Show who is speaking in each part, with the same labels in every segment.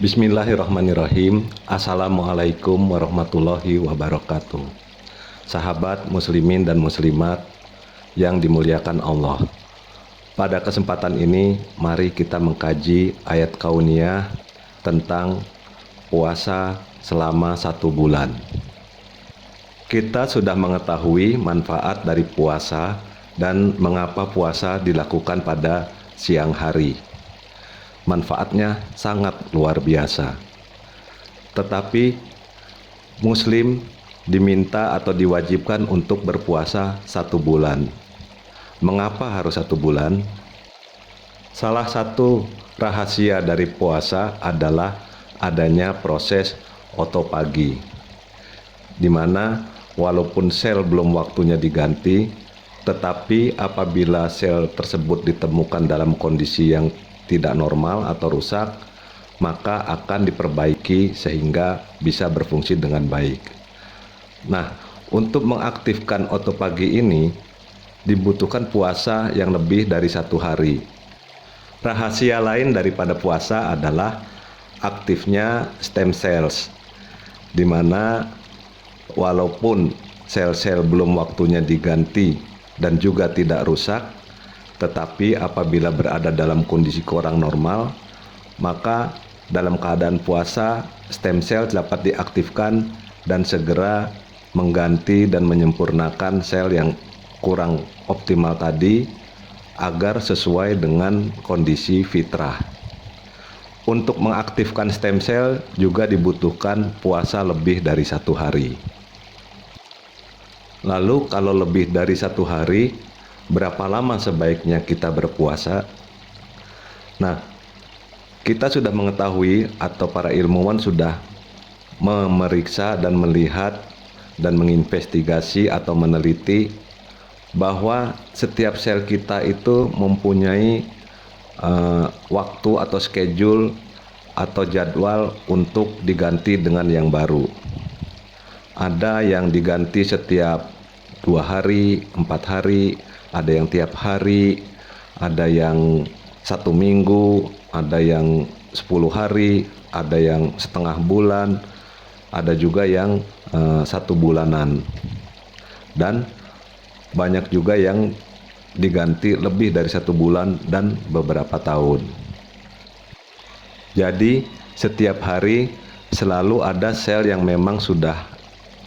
Speaker 1: Bismillahirrahmanirrahim. Assalamualaikum warahmatullahi wabarakatuh. Sahabat muslimin dan muslimat yang dimuliakan Allah. Pada kesempatan ini, mari kita mengkaji ayat kauniyah tentang puasa selama 1 bulan. Kita sudah mengetahui manfaat dari puasa dan mengapa puasa dilakukan pada siang hari. Manfaatnya sangat luar biasa. Tetapi Muslim diminta atau diwajibkan untuk berpuasa 1 bulan. Mengapa harus 1 bulan? Salah satu rahasia dari puasa adalah adanya proses otopagi, di mana walaupun sel belum waktunya diganti, tetapi apabila sel tersebut ditemukan dalam kondisi yang tidak normal atau rusak, maka akan diperbaiki sehingga bisa berfungsi dengan baik. Nah, untuk mengaktifkan otopagi ini dibutuhkan puasa yang lebih dari 1 hari. Rahasia lain daripada puasa adalah aktifnya stem cells, di mana walaupun sel-sel belum waktunya diganti dan juga tidak rusak, tetapi apabila berada dalam kondisi kurang normal, maka dalam keadaan puasa, stem cell dapat diaktifkan dan segera mengganti dan menyempurnakan sel yang kurang optimal tadi agar sesuai dengan kondisi fitrah. Untuk mengaktifkan stem cell juga dibutuhkan puasa lebih dari 1 hari. Lalu kalau lebih dari 1 hari, berapa lama sebaiknya kita berpuasa? Nah, kita sudah mengetahui atau para ilmuwan sudah memeriksa dan melihat dan menginvestigasi atau meneliti bahwa setiap sel kita itu mempunyai waktu atau schedule atau jadwal untuk diganti dengan yang baru. Ada yang diganti setiap 2 hari, 4 hari, ada yang tiap hari, ada yang 1 minggu, ada yang 10 hari, ada yang setengah bulan, ada juga yang 1 bulanan, dan banyak juga yang diganti lebih dari 1 bulan dan beberapa tahun. Jadi setiap hari selalu ada sel yang memang sudah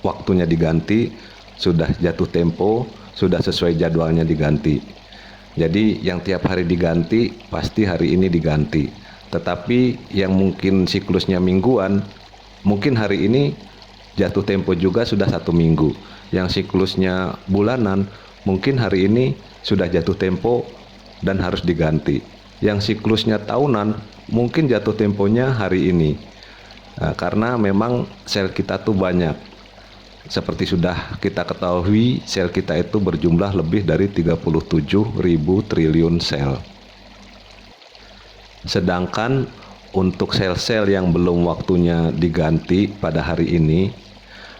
Speaker 1: waktunya diganti, sudah jatuh tempo, sudah sesuai jadwalnya diganti. Jadi yang tiap hari diganti pasti hari ini diganti. Tetapi yang mungkin siklusnya mingguan, mungkin hari ini jatuh tempo juga sudah 1 minggu. Yang siklusnya bulanan, mungkin hari ini sudah jatuh tempo dan harus diganti. Yang siklusnya tahunan, mungkin jatuh temponya hari ini. Nah, karena memang sel kita tuh banyak. Seperti sudah kita ketahui, sel kita itu berjumlah lebih dari 37.000 triliun sel. Sedangkan untuk sel-sel yang belum waktunya diganti pada hari ini,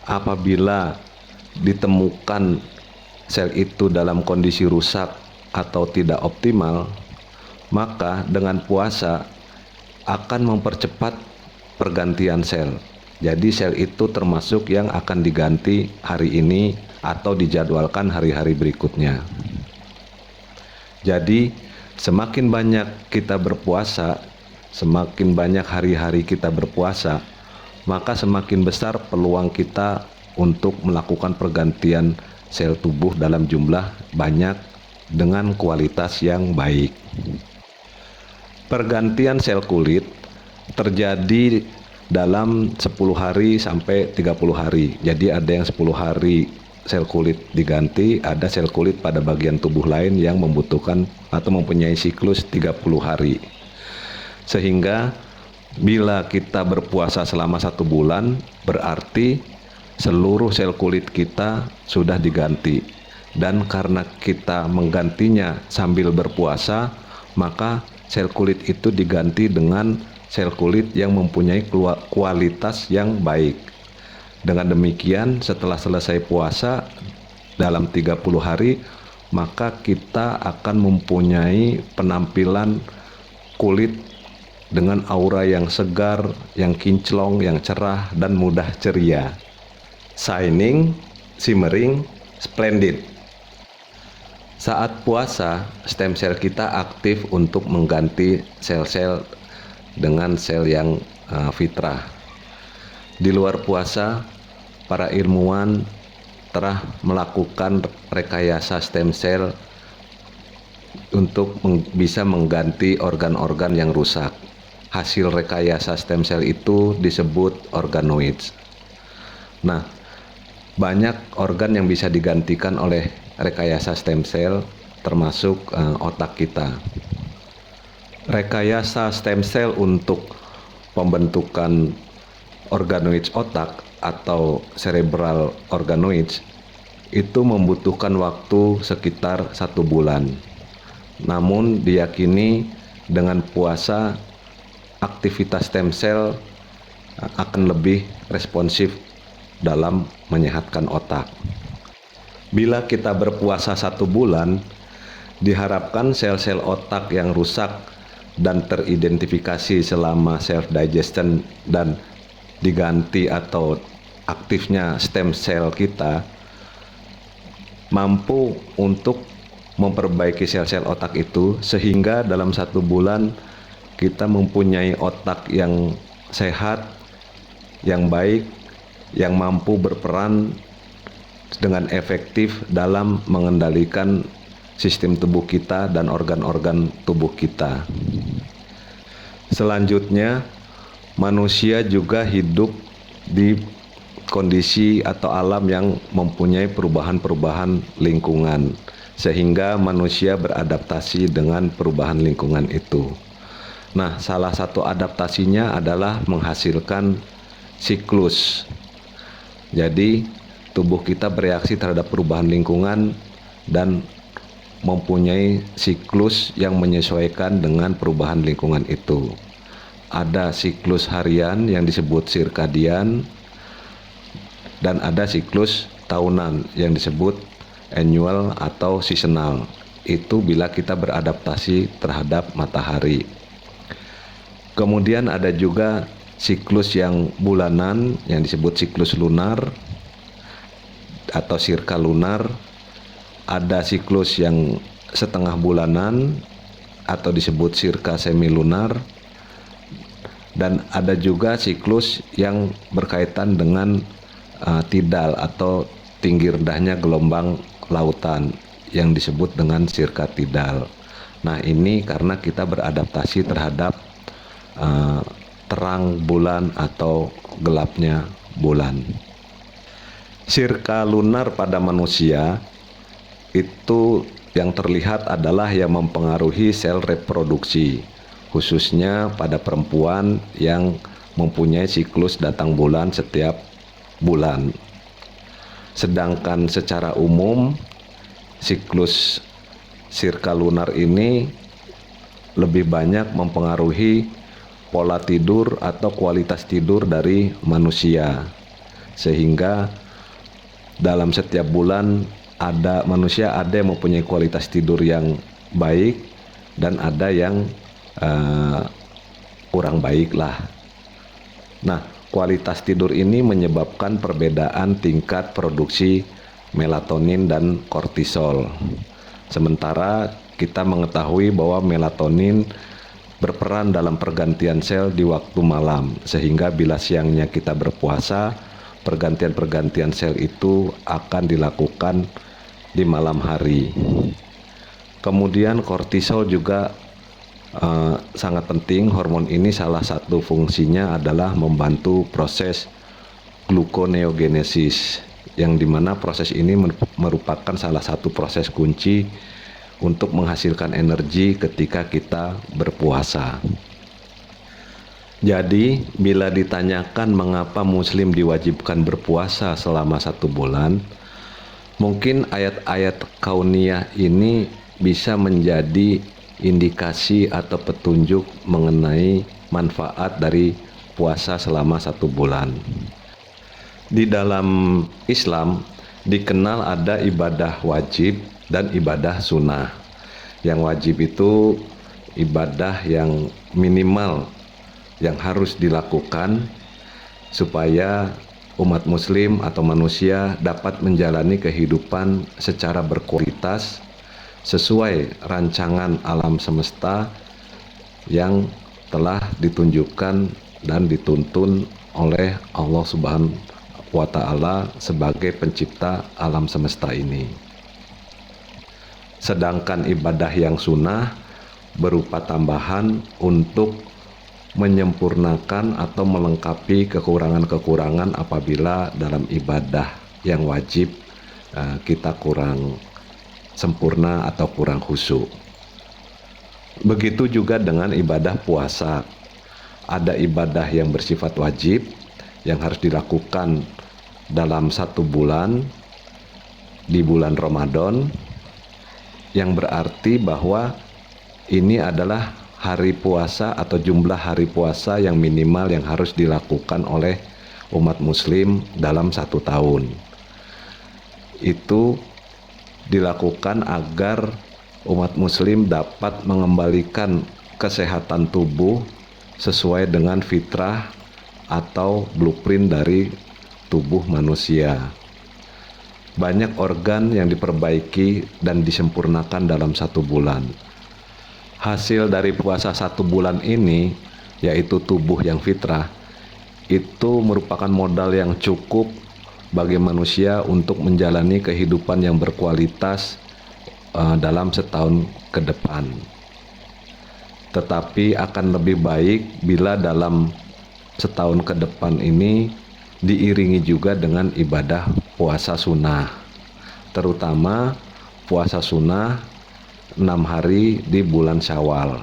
Speaker 1: apabila ditemukan sel itu dalam kondisi rusak atau tidak optimal, maka dengan puasa akan mempercepat pergantian sel. Jadi sel itu termasuk yang akan diganti hari ini atau dijadwalkan hari-hari berikutnya. Jadi semakin banyak kita berpuasa, semakin banyak hari-hari kita berpuasa, maka semakin besar peluang kita untuk melakukan pergantian sel tubuh dalam jumlah banyak dengan kualitas yang baik. Pergantian sel kulit terjadi dalam 10 hari sampai 30 hari. Jadi ada yang 10 hari sel kulit diganti, ada sel kulit pada bagian tubuh lain yang membutuhkan atau mempunyai siklus 30 hari. Sehingga bila kita berpuasa selama 1 bulan, berarti seluruh sel kulit kita sudah diganti. Dan karena kita menggantinya sambil berpuasa, maka sel kulit itu diganti dengan sel kulit yang mempunyai kualitas yang baik. Dengan demikian, setelah selesai puasa dalam 30 hari, maka kita akan mempunyai penampilan kulit dengan aura yang segar, yang kinclong, yang cerah, dan mudah ceria. Shining, shimmering, splendid. Saat puasa, stem sel kita aktif untuk mengganti sel-sel dengan sel yang fitrah. Di luar puasa, para ilmuwan telah melakukan rekayasa stem sel untuk bisa mengganti organ-organ yang rusak. Hasil rekayasa stem sel itu disebut organoids. Nah, banyak organ yang bisa digantikan oleh rekayasa stem sel, termasuk otak kita. Rekayasa stem sel untuk pembentukan organoids otak atau cerebral organoids itu membutuhkan waktu sekitar 1 bulan. Namun diyakini dengan puasa aktivitas stem sel akan lebih responsif dalam menyehatkan otak. Bila kita berpuasa 1 bulan, diharapkan sel-sel otak yang rusak dan teridentifikasi selama self-digestion dan diganti atau aktifnya stem sel kita mampu untuk memperbaiki sel-sel otak itu, sehingga dalam 1 bulan kita mempunyai otak yang sehat, yang baik, yang mampu berperan dengan efektif dalam mengendalikan sistem tubuh kita dan organ-organ tubuh kita. Selanjutnya, manusia juga hidup di kondisi atau alam yang mempunyai perubahan-perubahan lingkungan, sehingga manusia beradaptasi dengan perubahan lingkungan itu. Nah, salah satu adaptasinya adalah menghasilkan siklus. Jadi, tubuh kita bereaksi terhadap perubahan lingkungan dan mempunyai siklus yang menyesuaikan dengan perubahan lingkungan itu. Ada siklus harian yang disebut sirkadian dan ada siklus tahunan yang disebut annual atau seasonal. Itu bila kita beradaptasi terhadap matahari. Kemudian ada juga siklus yang bulanan yang disebut siklus lunar atau sirka lunar. Ada siklus yang setengah bulanan atau disebut sirka semilunar. Dan ada juga siklus yang berkaitan dengan tidal atau tinggi rendahnya gelombang lautan yang disebut dengan sirka tidal. Nah, ini karena kita beradaptasi terhadap terang bulan atau gelapnya bulan. Sirka lunar pada manusia itu yang terlihat adalah yang mempengaruhi sel reproduksi, khususnya pada perempuan yang mempunyai siklus datang bulan setiap bulan. Sedangkan secara umum siklus sirka lunar ini lebih banyak mempengaruhi pola tidur atau kualitas tidur dari manusia, sehingga dalam setiap bulan manusia ada yang mempunyai kualitas tidur yang baik dan ada yang kurang baik lah. Nah, kualitas tidur ini menyebabkan perbedaan tingkat produksi melatonin dan kortisol. Sementara kita mengetahui bahwa melatonin berperan dalam pergantian sel di waktu malam, sehingga bila siangnya kita berpuasa, pergantian-pergantian sel itu akan dilakukan di malam hari. Kemudian kortisol juga sangat penting. Hormon ini salah satu fungsinya adalah membantu proses gluconeogenesis, yang dimana proses ini merupakan salah satu proses kunci untuk menghasilkan energi ketika kita berpuasa. Jadi, bila ditanyakan mengapa Muslim diwajibkan berpuasa selama 1 bulan, mungkin ayat-ayat kauniyah ini bisa menjadi indikasi atau petunjuk mengenai manfaat dari puasa selama 1 bulan. Di dalam Islam dikenal ada ibadah wajib dan ibadah sunnah. Yang wajib itu ibadah yang minimal yang harus dilakukan supaya umat muslim atau manusia dapat menjalani kehidupan secara berkualitas sesuai rancangan alam semesta yang telah ditunjukkan dan dituntun oleh Allah Subhanahu wa Ta'ala sebagai pencipta alam semesta ini. Sedangkan ibadah yang sunnah berupa tambahan untuk menyempurnakan atau melengkapi kekurangan-kekurangan apabila dalam ibadah yang wajib kita kurang sempurna atau kurang khusyuk. Begitu juga dengan ibadah puasa. Ada ibadah yang bersifat wajib yang harus dilakukan dalam 1 bulan di bulan Ramadan, yang berarti bahwa ini adalah hari puasa atau jumlah hari puasa yang minimal yang harus dilakukan oleh umat muslim dalam 1 tahun. Itu dilakukan agar umat muslim dapat mengembalikan kesehatan tubuh sesuai dengan fitrah atau blueprint dari tubuh manusia. Banyak organ yang diperbaiki dan disempurnakan dalam 1 bulan. Hasil dari puasa 1 bulan ini, yaitu tubuh yang fitrah, itu merupakan modal yang cukup bagi manusia untuk menjalani kehidupan yang berkualitas dalam setahun ke depan. Tetapi akan lebih baik bila dalam setahun ke depan ini diiringi juga dengan ibadah puasa sunnah, terutama puasa sunnah 6 hari di bulan Syawal.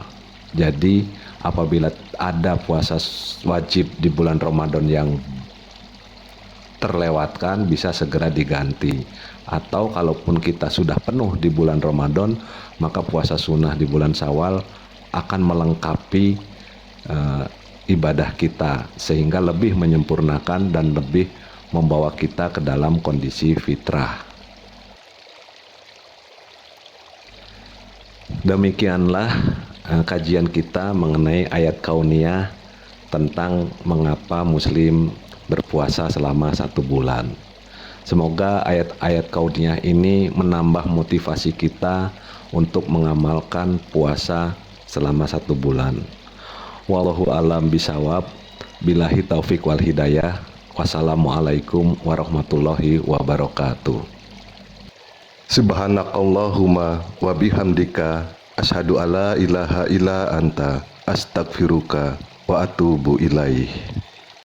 Speaker 1: Jadi apabila ada puasa wajib di bulan Ramadan yang terlewatkan, bisa segera diganti. Atau kalaupun kita sudah penuh di bulan Ramadan, maka puasa sunnah di bulan Syawal akan melengkapi ibadah kita sehingga lebih menyempurnakan dan lebih membawa kita ke dalam kondisi fitrah. Demikianlah kajian kita mengenai ayat kauniyah tentang mengapa muslim berpuasa selama 1 bulan. Semoga ayat-ayat kauniyah ini menambah motivasi kita untuk mengamalkan puasa selama 1 bulan. Wallahu alam bisawab. Billahi taufik wal hidayah. Wassalamualaikum warahmatullahi wabarakatuh.
Speaker 2: Subhanakallahumma wa bihamdika asyhadu alla ilaha illa anta astaghfiruka wa atubu ilaih.